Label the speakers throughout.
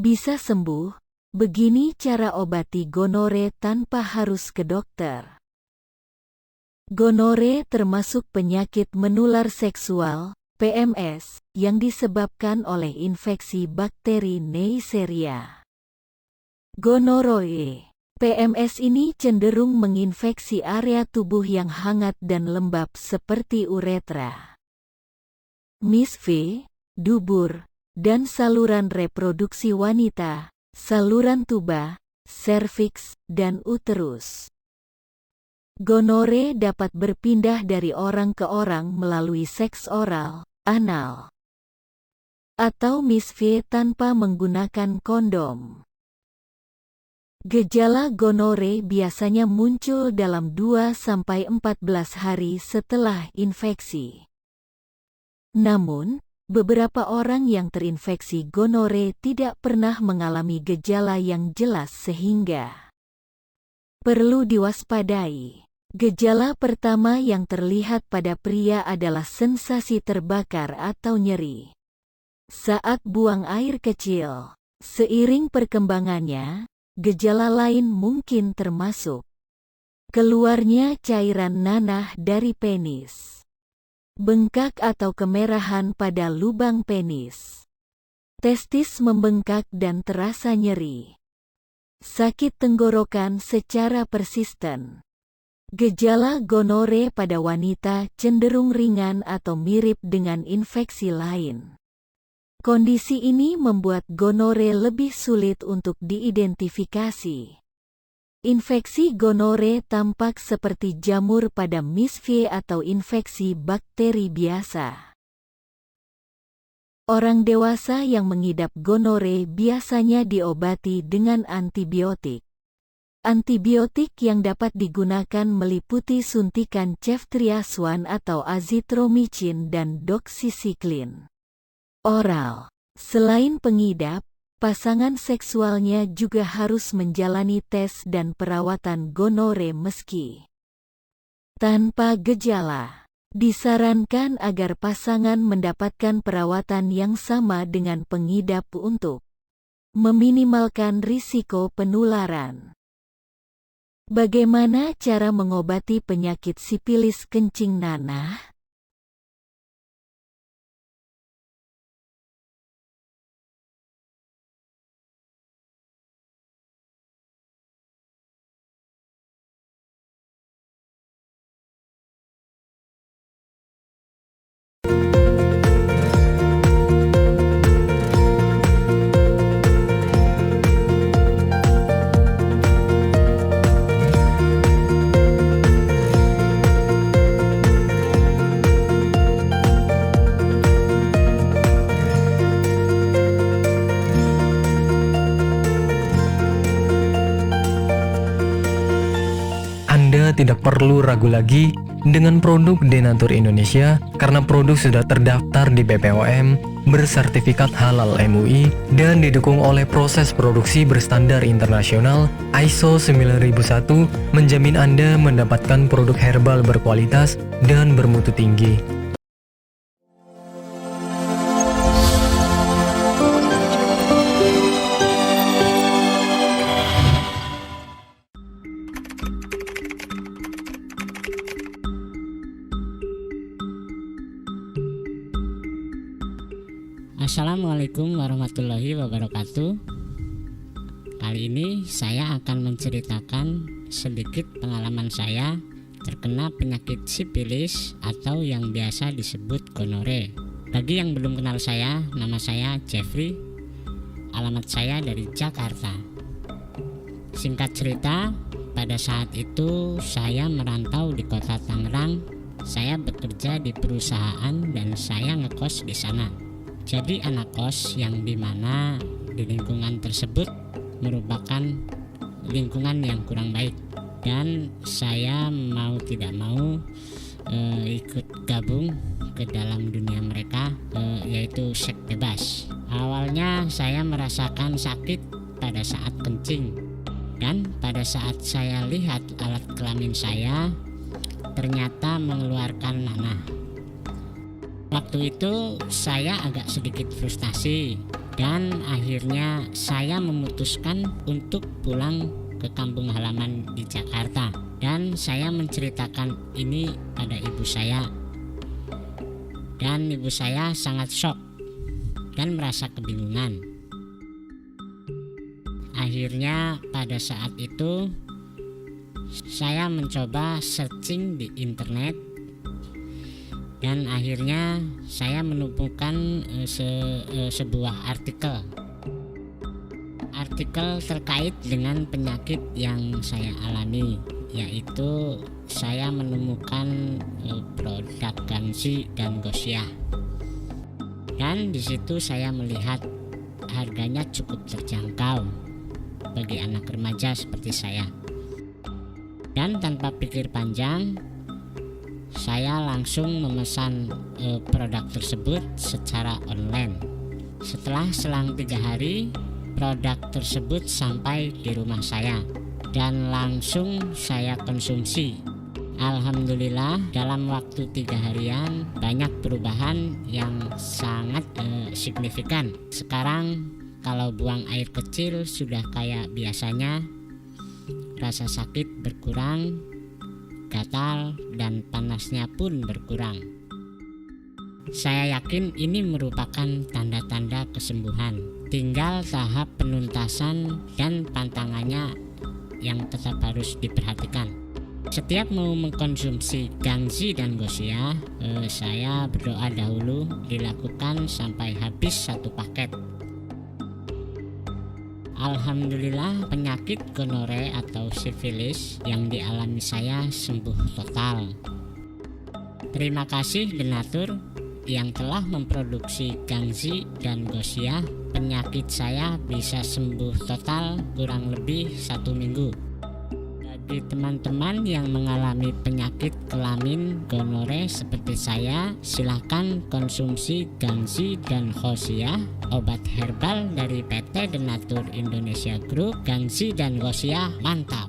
Speaker 1: Bisa sembuh. Begini cara obati gonore tanpa harus ke dokter. Gonore termasuk penyakit menular seksual, PMS, yang disebabkan oleh infeksi bakteri Neisseria. Gonoroe, PMS ini cenderung menginfeksi area tubuh yang hangat dan lembab seperti uretra, misve, dubur, dan saluran reproduksi wanita, saluran tuba, serviks, dan uterus. Gonore dapat berpindah dari orang ke orang melalui seks oral, anal, atau misve tanpa menggunakan kondom. Gejala gonore biasanya muncul dalam 2-14 hari setelah infeksi. Namun, beberapa orang yang terinfeksi gonore tidak pernah mengalami gejala yang jelas sehingga perlu diwaspadai. Gejala pertama yang terlihat pada pria adalah sensasi terbakar atau nyeri saat buang air kecil. Seiring perkembangannya, gejala lain mungkin termasuk keluarnya cairan nanah dari penis, bengkak atau kemerahan pada lubang penis, testis membengkak dan terasa nyeri, sakit tenggorokan secara persisten. Gejala gonore pada wanita cenderung ringan atau mirip dengan infeksi lain. Kondisi ini membuat gonore lebih sulit untuk diidentifikasi. Infeksi gonore tampak seperti jamur pada misve atau infeksi bakteri biasa. Orang dewasa yang mengidap gonore biasanya diobati dengan antibiotik. Antibiotik yang dapat digunakan meliputi suntikan ceftriaxone atau azithromycin dan doxycycline oral. Selain pengidap, pasangan seksualnya juga harus menjalani tes dan perawatan gonore meski tanpa gejala. Disarankan agar pasangan mendapatkan perawatan yang sama dengan pengidap untuk meminimalkan risiko penularan. Bagaimana cara mengobati penyakit sipilis kencing nanah?
Speaker 2: Anda tidak perlu ragu lagi dengan produk Denatur Indonesia karena produk sudah terdaftar di BPOM, bersertifikat halal MUI, dan didukung oleh proses produksi berstandar internasional ISO 9001, menjamin Anda mendapatkan produk herbal berkualitas dan bermutu tinggi.
Speaker 3: Assalamualaikum warahmatullahi wabarakatuh. Kali ini saya akan menceritakan sedikit pengalaman saya terkena penyakit sipilis atau yang biasa disebut gonore. Bagi yang belum kenal saya, nama saya Jeffrey. Alamat saya dari Jakarta. Singkat cerita, pada saat itu saya merantau di kota Tangerang. Saya bekerja di perusahaan dan saya ngekos di sana. Jadi anak kos yang dimana di lingkungan tersebut merupakan lingkungan yang kurang baik, dan saya mau tidak mau ikut gabung ke dalam dunia mereka, yaitu seks bebas. Awalnya saya merasakan sakit pada saat kencing, dan pada saat saya lihat alat kelamin saya ternyata mengeluarkan nanah. Waktu itu saya agak sedikit frustasi Dan akhirnya saya memutuskan untuk pulang ke kampung halaman di Jakarta. Dan saya menceritakan ini pada ibu saya. Dan ibu saya sangat shock dan merasa kebingungan. Akhirnya pada saat itu saya mencoba searching di internet, dan akhirnya saya menemukan sebuah artikel terkait dengan penyakit yang saya alami, yaitu saya menemukan produk Gangsi dan Gosiah. Dan di situ saya melihat harganya cukup terjangkau bagi anak remaja seperti saya. Dan tanpa pikir panjang, saya langsung memesan produk tersebut secara online. Setelah selang 3 hari, produk tersebut sampai di rumah saya dan langsung saya konsumsi. Alhamdulillah, dalam waktu 3 harian banyak perubahan yang sangat signifikan. Sekarang kalau buang air kecil sudah kayak biasanya, rasa sakit berkurang, gatal dan panasnya pun berkurang. Saya yakin ini merupakan tanda-tanda kesembuhan. Tinggal tahap penuntasan dan pantangannya yang tetap harus diperhatikan. Setiap mau mengkonsumsi Gangsi dan Gosiah, saya berdoa dahulu dilakukan sampai habis 1 paket. Alhamdulillah, penyakit gonore atau sifilis yang dialami saya sembuh total. Terima kasih Denatur yang telah memproduksi Gangsi dan Gosiah. Penyakit saya bisa sembuh total kurang lebih 1 minggu. Bagi teman-teman yang mengalami penyakit kelamin gonore seperti saya, silakan konsumsi Gangsi dan Gosiah, obat herbal dari PT Denatur Indonesia Group. Gangsi dan Gosiah mantap.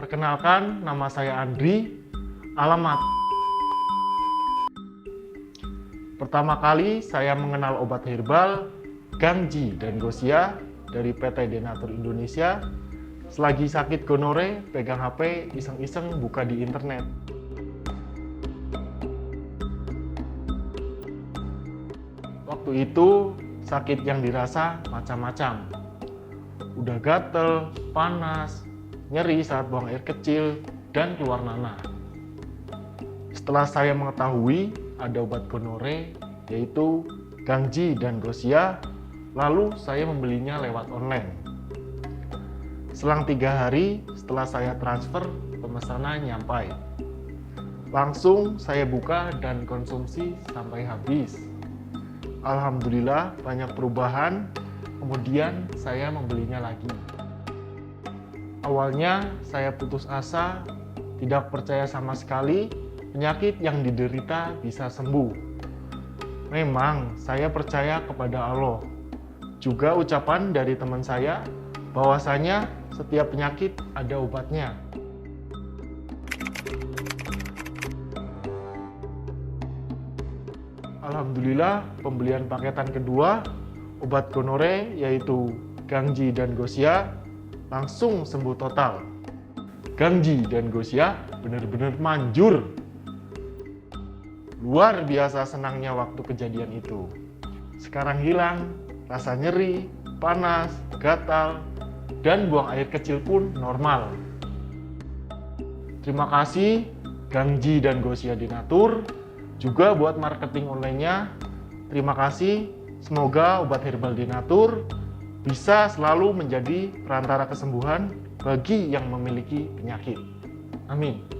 Speaker 4: Perkenalkan, nama saya Andri. Alamat. Pertama kali saya mengenal obat herbal Gangsi dan Gosiah dari PT Denatur Indonesia. Selagi sakit gonore, pegang HP, iseng-iseng buka di internet. Waktu itu sakit yang dirasa macam-macam. Udah gatel, panas, nyeri saat buang air kecil, dan keluar nanah. Setelah saya mengetahui ada obat gonore, yaitu Gangsi dan Gosiah, lalu saya membelinya lewat online. Selang 3 hari setelah saya transfer, pemesanan nyampai. Langsung saya buka dan konsumsi sampai habis. Alhamdulillah banyak perubahan, kemudian saya membelinya lagi. Awalnya saya putus asa, tidak percaya sama sekali penyakit yang diderita bisa sembuh. Memang saya percaya kepada Allah. Juga ucapan dari teman saya bahwasanya setiap penyakit ada obatnya. Alhamdulillah pembelian paketan kedua obat gonore yaitu Gangsi dan Gosiah langsung sembuh total. Gangsi dan Gosiah benar-benar manjur. Luar biasa senangnya waktu kejadian itu. Sekarang hilang rasa nyeri, panas, gatal, dan buang air kecil pun normal. Terima kasih Gangsi dan Gosiah Denatur. Juga buat marketing online-nya, terima kasih Semoga obat herbal Denatur bisa selalu menjadi perantara kesembuhan bagi yang memiliki penyakit. Amin.